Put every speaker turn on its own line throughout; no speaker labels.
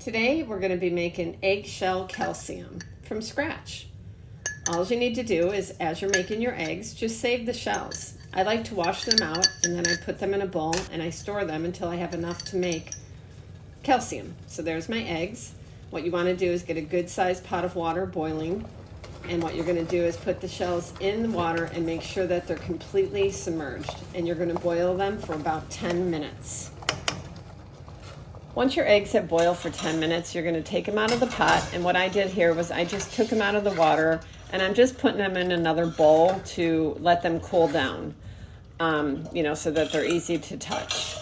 Today we're going to be making eggshell calcium from scratch. All you need to do is, as you're making your eggs, just save the shells. I like to wash them out and then I put them in a bowl and I store them until I have enough to make calcium. So there's my eggs. What you want to do is get a good sized pot of water boiling, and what you're going to do is put the shells in the water and make sure that they're completely submerged, and you're going to boil them for about 10 minutes. Once your eggs have boiled for 10 minutes, you're going to take them out of the pot, and what I did here was I just took them out of the water and I'm just putting them in another bowl to let them cool down, so that they're easy to touch.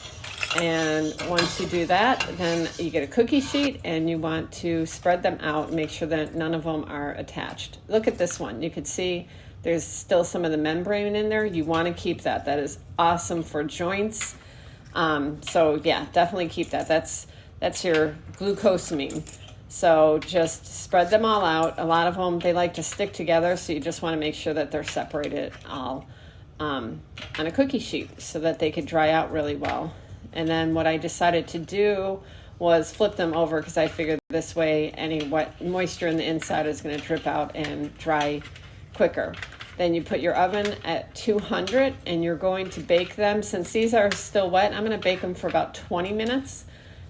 And once you do that, then you get a cookie sheet and you want to spread them out and make sure that none of them are attached. Look at this one. You can see there's still some of the membrane in there. You want to keep that. That is awesome for joints. So yeah, definitely keep that. That's your glucosamine. So just spread them all out. A lot of them, they like to stick together, so you just want to make sure that they're separated all on a cookie sheet so that they could dry out really well. And then what I decided to do was flip them over, because I figured this way any wet moisture in the inside is going to drip out and dry quicker. Then you put your oven at 200 and you're going to bake them. Since these are still wet, I'm going to bake them for about 20 minutes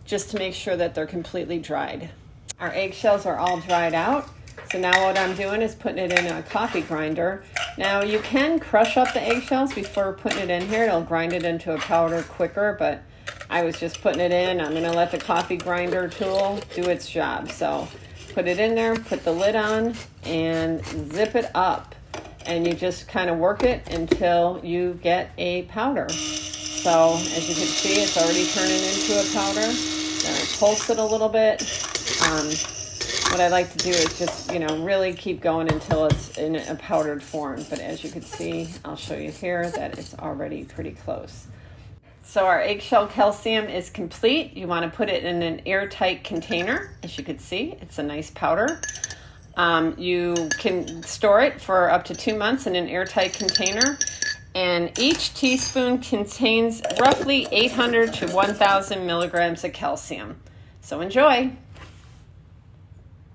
just to make sure that they're completely dried. Our eggshells are all dried out. So now what I'm doing is putting it in a coffee grinder. Now you can crush up the eggshells before putting it in here. It'll grind it into a powder quicker, but I was just putting it in. I'm going to let the coffee grinder tool do its job. So put it in there, put the lid on, and zip it up. And you just kind of work it until you get a powder. So as you can see, it's already turning into a powder. Then I pulse it a little bit. What I like to do is just, really keep going until it's in a powdered form. But as you can see, I'll show you here that it's already pretty close. So our eggshell calcium is complete. You want to put it in an airtight container. As you can see, it's a nice powder. You can store it for up to 2 months in an airtight container. And each teaspoon contains roughly 800 to 1,000 milligrams of calcium. So enjoy.